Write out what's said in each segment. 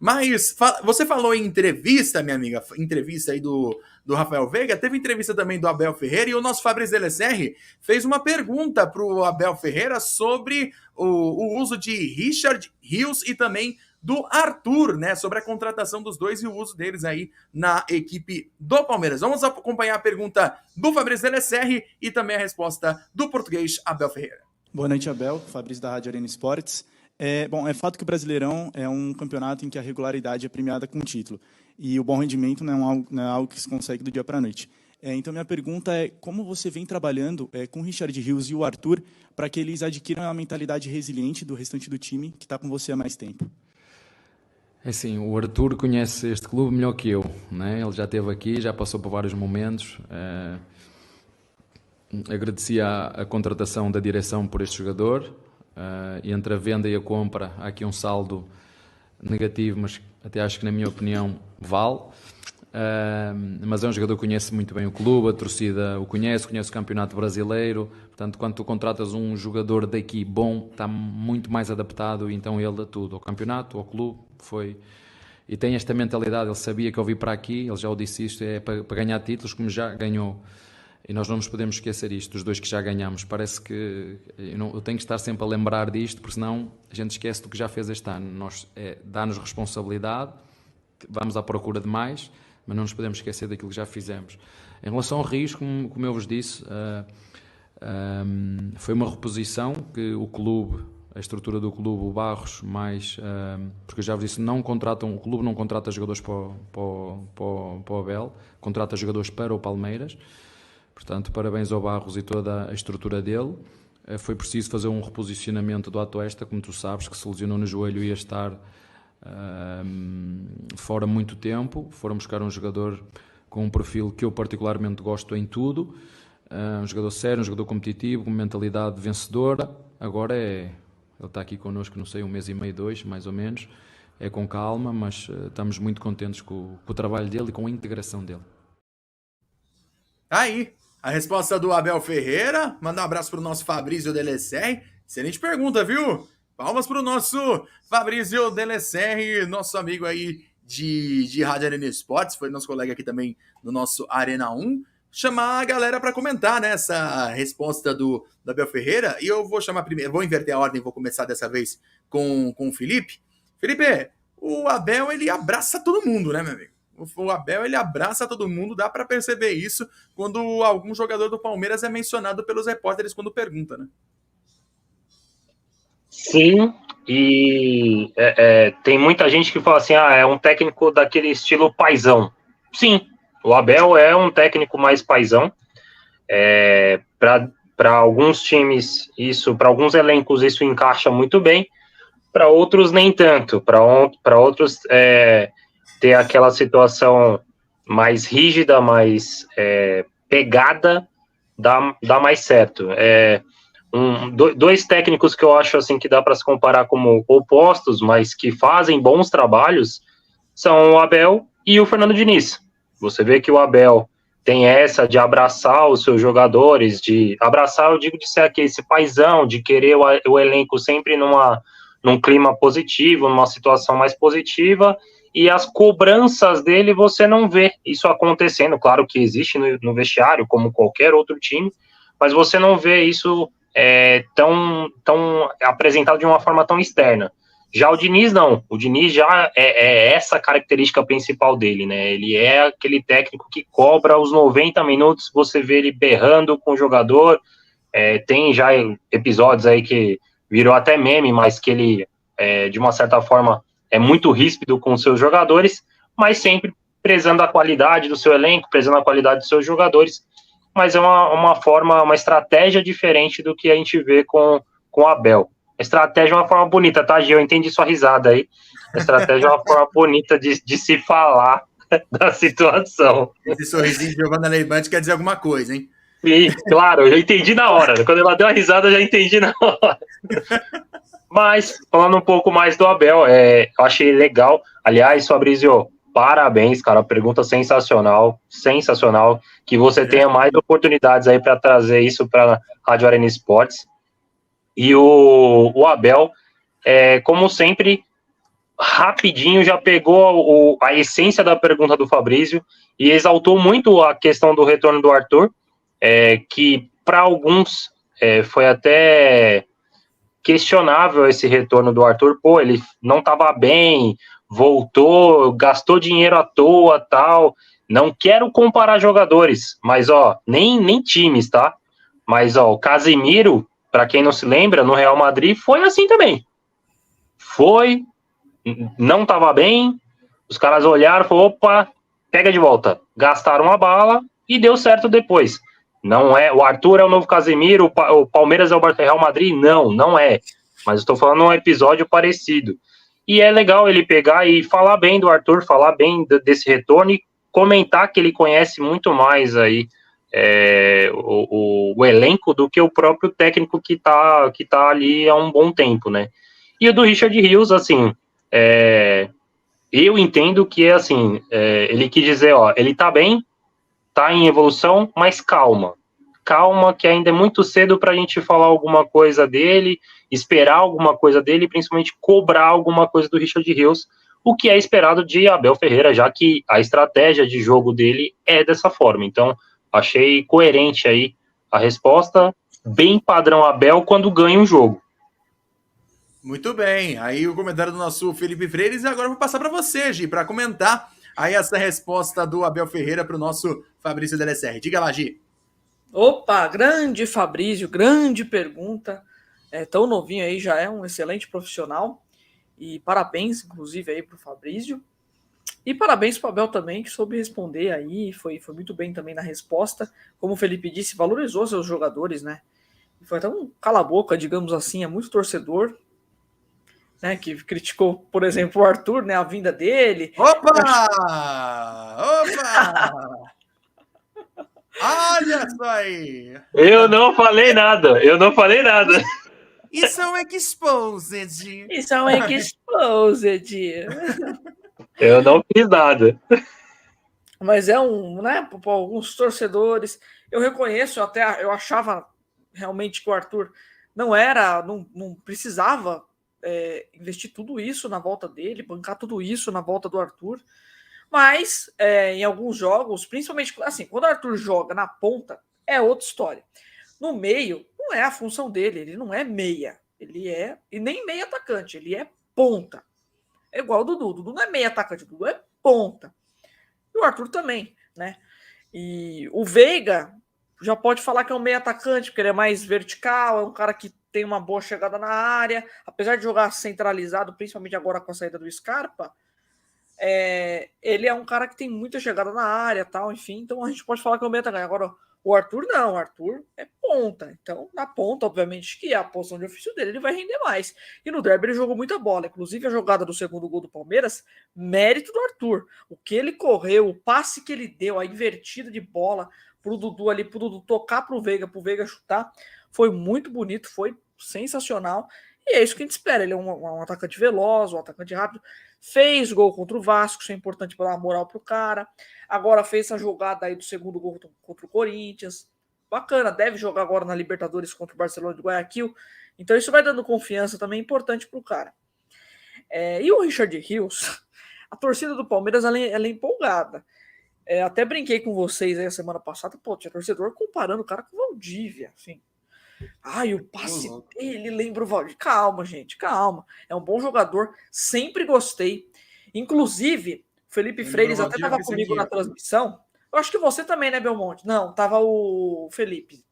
Mas você falou em entrevista, minha amiga, entrevista aí do Rafael Veiga, teve entrevista também do Abel Ferreira, e o nosso Fabrício Delecерri fez uma pergunta para o Abel Ferreira sobre o uso de Richard Rios e também do Arthur, né, sobre a contratação dos dois e o uso deles aí na equipe do Palmeiras. Vamos acompanhar a pergunta do Fabrício Delecerri e também a resposta do português Abel Ferreira. Boa noite, Abel. Fabrício da Rádio Arena Esportes. É fato que o Brasileirão é um campeonato em que a regularidade é premiada com o título. E o bom rendimento não é algo que se consegue do dia para a noite. Então, minha pergunta é como você vem trabalhando com o Richard Rios e o Arthur para que eles adquiram a mentalidade resiliente do restante do time que está com você há mais tempo? Assim, o Arthur conhece este clube melhor que eu, né? Ele já esteve aqui, já passou por vários momentos. Agradeci a contratação da direção por este jogador. E entre a venda e a compra há aqui um saldo negativo, mas até acho que, na minha opinião, vale. Mas é um jogador que conhece muito bem o clube, a torcida o conhece o campeonato brasileiro. Portanto, quando tu contratas um jogador daqui bom, está muito mais adaptado, então ele a tudo, ao campeonato, ao clube, e tem esta mentalidade. Ele sabia que eu vim para aqui, ele já o disse, isto é para ganhar títulos, como já ganhou. E nós não nos podemos esquecer isto, dos dois que já ganhamos. Parece que eu tenho que estar sempre a lembrar disto, porque senão a gente esquece do que já fez este ano. Dá-nos responsabilidade, vamos à procura de mais, mas não nos podemos esquecer daquilo que já fizemos. Em relação ao Rios, como eu vos disse, foi uma reposição que o clube, a estrutura do clube, o Barros, porque eu já vos disse, o clube não contrata jogadores para o Abel, contrata jogadores para o Palmeiras. Portanto, parabéns ao Barros e toda a estrutura dele. Foi preciso fazer um reposicionamento do Atuesta, como tu sabes, que se lesionou no joelho e ia estar fora muito tempo. Foram buscar um jogador com um perfil que eu particularmente gosto em tudo. Um jogador sério, um jogador competitivo, com mentalidade vencedora. Agora ele está aqui connosco, não sei, 1 mês e meio, 2, mais ou menos. É com calma, mas estamos muito contentes com o trabalho dele e com a integração dele. Aí, a resposta do Abel Ferreira. Manda um abraço para o nosso Fabrício Delecerri. Excelente pergunta, viu? Palmas para o nosso Fabrício Delecerri, nosso amigo aí de Rádio Arena Esportes, foi nosso colega aqui também no nosso Arena 1. Chamar a galera para comentar, né, essa resposta do Abel Ferreira. E eu vou chamar primeiro, vou inverter a ordem, vou começar dessa vez com o Felipe. Felipe, o Abel, ele abraça todo mundo, né, meu amigo? O Abel, ele abraça todo mundo, dá para perceber isso quando algum jogador do Palmeiras é mencionado pelos repórteres quando pergunta, né? Sim, e tem muita gente que fala assim, é um técnico daquele estilo paizão. Sim, o Abel é um técnico mais paizão. Para alguns times, para alguns elencos, isso encaixa muito bem, para outros nem tanto, para outros ter aquela situação mais rígida, mais pegada, dá mais certo. Dois técnicos que eu acho assim que dá para se comparar como opostos, mas que fazem bons trabalhos, são o Abel e o Fernando Diniz. Você vê que o Abel tem essa de abraçar os seus jogadores, de abraçar, eu digo, de ser aqui esse paizão, de querer o elenco sempre num clima positivo, numa situação mais positiva, e as cobranças dele você não vê isso acontecendo. Claro que existe no vestiário, como qualquer outro time, mas você não vê isso tão apresentado de uma forma tão externa. Já o Diniz, não. O Diniz já é essa característica principal dele, né? Ele é aquele técnico que cobra os 90 minutos, você vê ele berrando com o jogador. Tem já episódios aí que virou até meme, mas que ele, de uma certa forma, é muito ríspido com os seus jogadores, mas sempre prezando a qualidade do seu elenco, prezando a qualidade dos seus jogadores. Mas é uma estratégia diferente do que a gente vê com o Abel. A estratégia é uma forma bonita, tá, Gil? Eu entendi sua risada aí. A estratégia é uma forma bonita de se falar da situação. Esse sorrisinho de Giovanna Leibante quer dizer alguma coisa, hein? Sim, claro, eu já entendi na hora. Quando ela deu a risada, eu já entendi na hora. Mas, falando um pouco mais do Abel, eu achei legal. Aliás, Fabrício, parabéns, cara. Pergunta sensacional. Que você tenha mais oportunidades aí para trazer isso para a Rádio Arena Esportes. E o Abel, como sempre, rapidinho já pegou a essência da pergunta do Fabrício e exaltou muito a questão do retorno do Arthur, que para alguns foi até questionável esse retorno do Arthur. Pô, ele não estava bem, voltou, gastou dinheiro à toa, tal. Não quero comparar jogadores, mas nem times, tá? Mas o Casemiro, para quem não se lembra, no Real Madrid foi assim também. Não estava bem, os caras olharam e falaram, opa, pega de volta. Gastaram a bala e deu certo depois. Não é, o Arthur é o novo Casemiro, o Palmeiras é o Real Madrid? Não é. Mas estou falando um episódio parecido. E é legal ele pegar e falar bem do Arthur, falar bem desse retorno e comentar que ele conhece muito mais aí o elenco do que o próprio técnico que tá ali há um bom tempo, né? E o do Richard Rios, assim, eu entendo que assim, ele quis dizer, ele tá bem, tá em evolução, mas calma, que ainda é muito cedo pra gente falar alguma coisa dele, esperar alguma coisa dele, principalmente cobrar alguma coisa do Richard Rios, o que é esperado de Abel Ferreira, já que a estratégia de jogo dele é dessa forma. Então, achei coerente aí a resposta, bem padrão Abel quando ganha um jogo. Muito bem, aí o comentário do nosso Felipe Freires, e agora eu vou passar para você, Gi, para comentar aí essa resposta do Abel Ferreira para o nosso Fabrício Delessert. Diga lá, Gi. Opa, grande Fabrício, grande pergunta. Tão novinho aí, já é um excelente profissional. E parabéns, inclusive, aí para o Fabrício. E parabéns para o Abel também, que soube responder aí, foi muito bem também na resposta. Como o Felipe disse, valorizou seus jogadores, né? Foi até um cala-boca, digamos assim, é muito torcedor, né, que criticou, por exemplo, o Arthur, né, a vinda dele. Opa! Olha só aí! Eu não falei nada. Isso é um exposed. Isso é um exposed. Eu não fiz nada. Mas né, para alguns torcedores, eu reconheço, eu achava realmente que o Arthur não precisava investir tudo isso na volta dele, bancar tudo isso na volta do Arthur, mas em alguns jogos, principalmente assim, quando o Arthur joga na ponta, é outra história. No meio, não é a função dele, ele não é meia, e nem meia atacante, ele é ponta. É igual o Dudu não é meia atacante, o Dudu é ponta. E o Arthur também, né? E o Veiga já pode falar que é um meia atacante, porque ele é mais vertical, é um cara que tem uma boa chegada na área, apesar de jogar centralizado, principalmente agora com a saída do Scarpa, ele é um cara que tem muita chegada na área, tal, enfim, então a gente pode falar que é um meia atacante. Agora, o Arthur não, o Arthur é ponta, então na ponta, obviamente, que é a posição de ofício dele, ele vai render mais. E no derby ele jogou muita bola, inclusive a jogada do segundo gol do Palmeiras, mérito do Arthur. O que ele correu, o passe que ele deu, a invertida de bola pro Dudu ali, pro Dudu tocar pro Veiga chutar, foi muito bonito, foi sensacional. E é isso que a gente espera, ele é um atacante veloz, um atacante rápido, fez gol contra o Vasco, isso é importante para dar moral pro cara. Agora fez essa jogada aí do segundo gol contra o Corinthians. Bacana, deve jogar agora na Libertadores contra o Barcelona de Guayaquil. Então isso vai dando confiança também, importante pro cara. E o Richard Rios, a torcida do Palmeiras, ela é empolgada. Até brinquei com vocês aí a semana passada, tinha torcedor comparando o cara com o Valdívia, assim. Ai, o passe dele lembra o Valdívia. Calma, gente, calma. É um bom jogador, sempre gostei. Inclusive, o Felipe Freires até estava comigo na transmissão. Eu acho que você também, né, Belmonte? Não, tava o Felipe.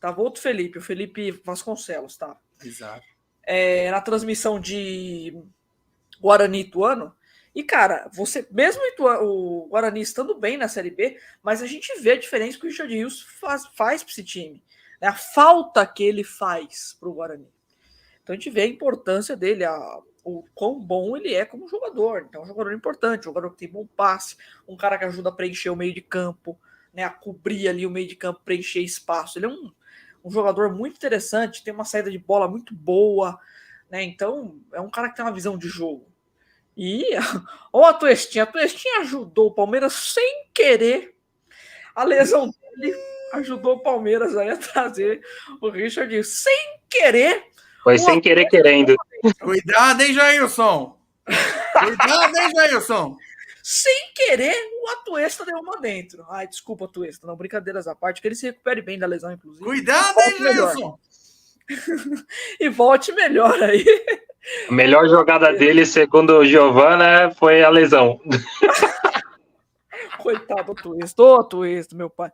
Tava outro Felipe, o Felipe Vasconcelos, tá? Exato. Na transmissão de Guarani e Ituano. E, cara, você, mesmo o Guarani estando bem na Série B, mas a gente vê a diferença que o Richard Rios faz para esse time. A falta que ele faz para o Guarani. Então a gente vê a importância dele, o quão bom ele é como jogador. Então é um jogador importante, um jogador que tem bom passe, um cara que ajuda a preencher o meio de campo, né, a cobrir ali o meio de campo, preencher espaço. Ele é um jogador muito interessante, tem uma saída de bola muito boa, né? Então é um cara que tem uma visão de jogo. E olha a Tuestinha ajudou o Palmeiras sem querer. A lesão dele ajudou o Palmeiras aí a trazer o Richard sem querer. Foi sem querer querendo. Cuidado, hein, Jailson? Cuidado, hein, Jailson? Sem querer, o Atuesta deu uma dentro. Ai, desculpa, Atuesta. Não, brincadeiras à parte, que ele se recupere bem da lesão, inclusive. Cuidado, hein, Jailson? E volte melhor aí. A melhor jogada dele, segundo o Giovanna, foi a lesão. Coitado do Atuesta. Ô, Atuesta, meu pai.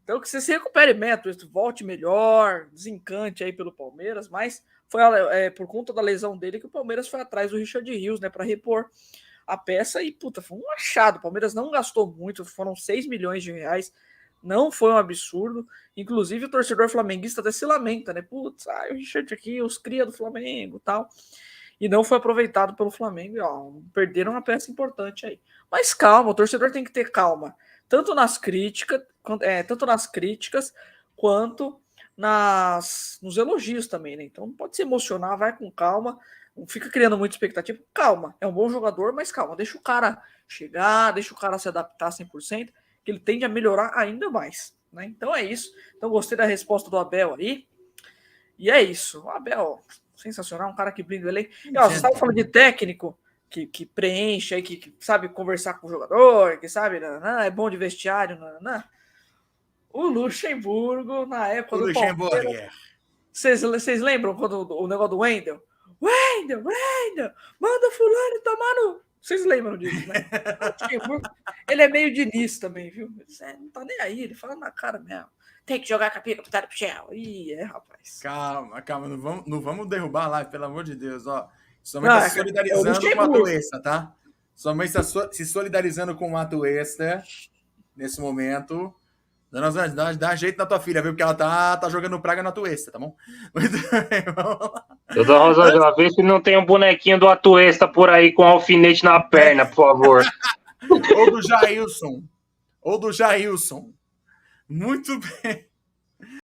Então, que você se recupere bem, Atuesta. Volte melhor, desencante aí pelo Palmeiras, mas foi por conta da lesão dele que o Palmeiras foi atrás do Richard Rios, né, para repor a peça e, puta, foi um achado. O Palmeiras não gastou muito, foram 6 milhões de reais, não foi um absurdo. Inclusive, o torcedor flamenguista até se lamenta, né? Putz, o Richard aqui, os cria do Flamengo e tal. E não foi aproveitado pelo Flamengo. E, ó, perderam uma peça importante aí. Mas calma, o torcedor tem que ter calma. Tanto nas críticas quanto nos elogios também, né? Então não pode se emocionar, vai com calma. Não fica criando muita expectativa. Calma, é um bom jogador, mas calma. Deixa o cara chegar, deixa o cara se adaptar 100%, que ele tende a melhorar ainda mais, né? Então é isso. Então gostei da resposta do Abel aí. E é isso. O Abel, sensacional, um cara que brinda ele. E, ó, você estava falando de técnico que preenche aí, que sabe conversar com o jogador, que sabe, é bom de vestiário, O Luxemburgo, na época do Palmeiras. Vocês lembram quando o negócio do Wendel? Wendel, manda fulano tomar no... Vocês lembram disso, né? Ele é meio Diniz também, viu? Ele não tá nem aí, ele fala na cara mesmo. Tem que jogar com a pica pro Chel. Ih, rapaz. Calma, não vamos derrubar a live, pelo amor de Deus, ó. Sua mãe tá se solidarizando com o Atuesta, tá? Sua mãe está se solidarizando com o Atuesta nesse momento. Dá jeito na tua filha, viu? Porque ela tá jogando praga na Atuesta, tá bom? Muito bem, vamos lá. Doutor Rosângela, vê se não tem um bonequinho do Atuesta por aí com alfinete na perna, por favor. Ou do Jailson. Muito bem.